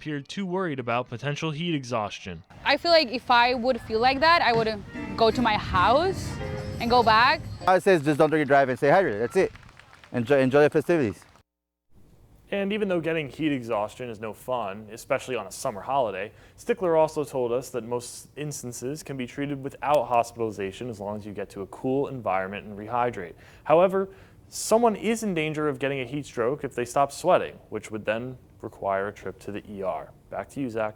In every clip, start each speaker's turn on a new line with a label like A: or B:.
A: appeared too worried about potential heat exhaustion.
B: I feel like if I would feel like that, I would go to my house and go back.
C: All it says just don't drink and drive and stay hydrated. That's it. Enjoy the festivities.
D: And even though getting heat exhaustion is no fun, especially on a summer holiday, Stickler also told us that most instances can be treated without hospitalization as long as you get to a cool environment and rehydrate. However, someone is in danger of getting a heat stroke if they stop sweating, which would then require a trip to the ER. Back to you, Zach.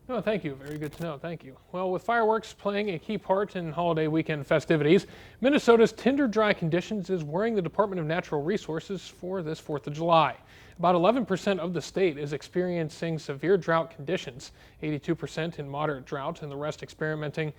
E: No, thank you. Very good to know. Thank you. Well, with fireworks playing a key part in holiday weekend festivities, Minnesota's tinder dry conditions is worrying the Department of Natural Resources for this 4th of July. About 11% of the state is experiencing severe drought conditions, 82% in moderate drought, and the rest experiencing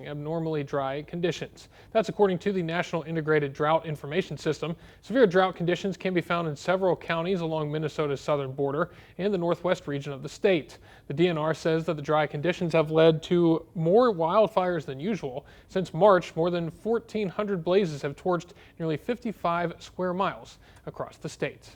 E: abnormally dry conditions. That's according to the National Integrated Drought Information System. Severe drought conditions can be found in several counties along Minnesota's southern border and the northwest region of the state. The DNR says that the dry conditions have led to more wildfires than usual. Since March, more than 1,400 blazes have torched nearly 55 square miles across the state.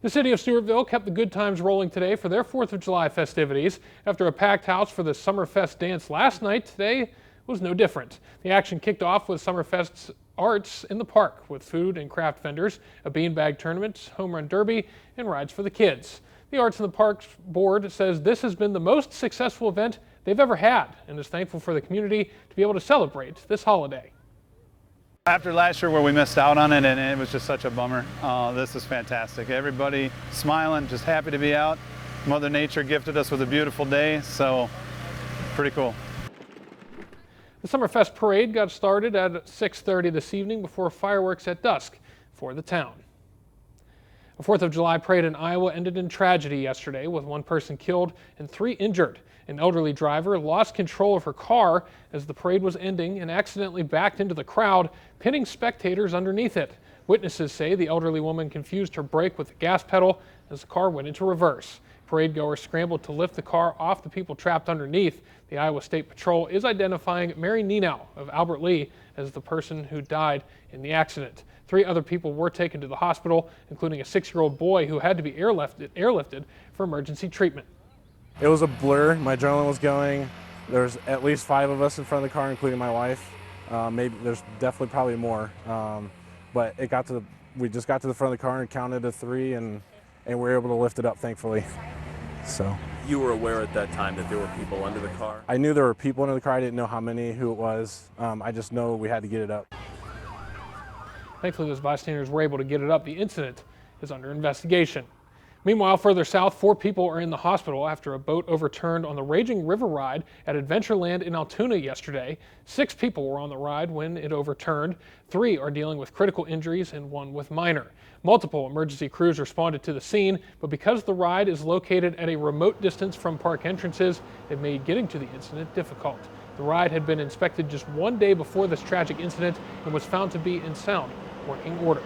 E: The city of Stewartville kept the good times rolling today for their 4th of July festivities. After a packed house for the Summerfest dance last night, today was no different. The action kicked off with Summerfest's arts in the park with food and craft vendors, a beanbag tournament, home run derby, and rides for the kids. The Arts in the Parks Board says this has been the most successful event they've ever had and is thankful for the community to be able to celebrate this holiday.
F: After last year where we missed out on it and it was just such a bummer, this is fantastic. Everybody smiling, just happy to be out. Mother Nature gifted us with a beautiful day, so pretty cool.
E: The Summerfest parade got started at 6:30 this evening before fireworks at dusk for the town. A 4th of July parade in Iowa ended in tragedy yesterday with 1 person killed and 3 injured. An elderly driver lost control of her car as the parade was ending and accidentally backed into the crowd, pinning spectators underneath it. Witnesses say the elderly woman confused her brake with the gas pedal as the car went into reverse. Parade goers scrambled to lift the car off the people trapped underneath. The Iowa State Patrol is identifying Mary Nenow of Albert Lee as the person who died in the accident. 3 other people were taken to the hospital, including a 6-year-old boy who had to be airlifted for emergency treatment.
G: It was a blur. My adrenaline was going. There's at least 5 of us in front of the car, including my wife. Maybe there's definitely probably more. But we just got to the front of the car and counted to 3, and we were able to lift it up, thankfully. So.
H: You were aware at that time that there were people under the car?
G: I knew there were people under the car. I didn't know how many, who it was. I just know we had to get it up.
E: Thankfully, those bystanders were able to get it up. The incident is under investigation. Meanwhile, further south, 4 people are in the hospital after a boat overturned on the Raging River ride at Adventureland in Altoona yesterday. 6 people were on the ride when it overturned. 3 are dealing with critical injuries and 1 with minor. Multiple emergency crews responded to the scene, but because the ride is located at a remote distance from park entrances, it made getting to the incident difficult. The ride had been inspected just 1 day before this tragic incident and was found to be in sound working order.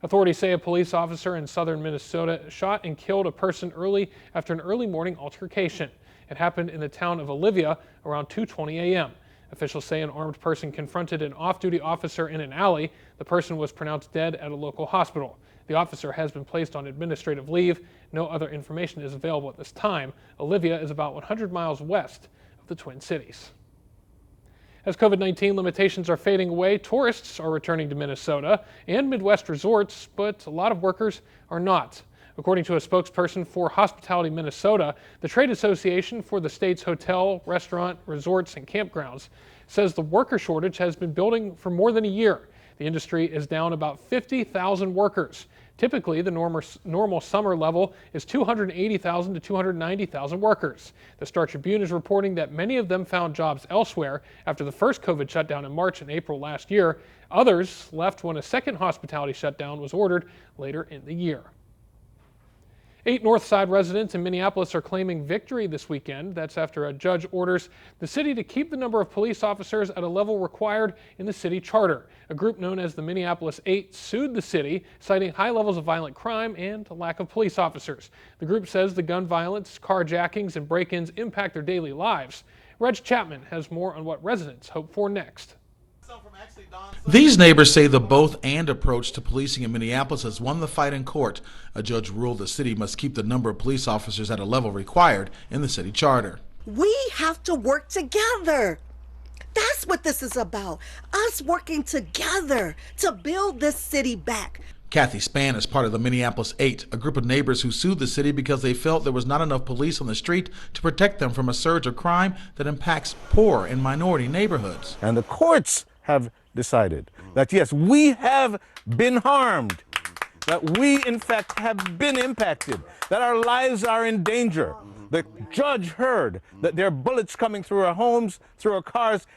E: Authorities say a police officer in southern Minnesota shot and killed a person after an early morning altercation. It happened in the town of Olivia around 2:20 a.m. Officials say an armed person confronted an off-duty officer in an alley. The person was pronounced dead at a local hospital. The officer has been placed on administrative leave. No other information is available at this time. Olivia is about 100 miles west of the Twin Cities. As COVID-19 limitations are fading away, tourists are returning to Minnesota and Midwest resorts, but a lot of workers are not. According to a spokesperson for Hospitality Minnesota, the trade association for the state's hotel, restaurant, resorts, and campgrounds says the worker shortage has been building for more than a year. The industry is down about 50,000 workers. Typically, the normal summer level is 280,000 to 290,000 workers. The Star Tribune is reporting that many of them found jobs elsewhere after the first COVID shutdown in March and April last year. Others left when a second hospitality shutdown was ordered later in the year. 8 Northside residents in Minneapolis are claiming victory this weekend. That's after a judge orders the city to keep the number of police officers at a level required in the city charter. A group known as the Minneapolis 8 sued the city, citing high levels of violent crime and a lack of police officers. The group says the gun violence, carjackings, and break-ins impact their daily lives. Reg Chapman has more on what residents hope for next.
I: These neighbors say the both and approach to policing in Minneapolis has won the fight in court. A judge ruled the city must keep the number of police officers at a level required in the city charter.
J: We have to work together. That's what this is about. Us working together to build this city back.
I: Kathy Spann is part of the Minneapolis 8, a group of neighbors who sued the city because they felt there was not enough police on the street to protect them from a surge of crime that impacts poor and minority neighborhoods.
K: And the courts have decided that yes, we have been harmed, that we in fact have been impacted, that our lives are in danger. The judge heard that there are bullets coming through our homes, through our cars,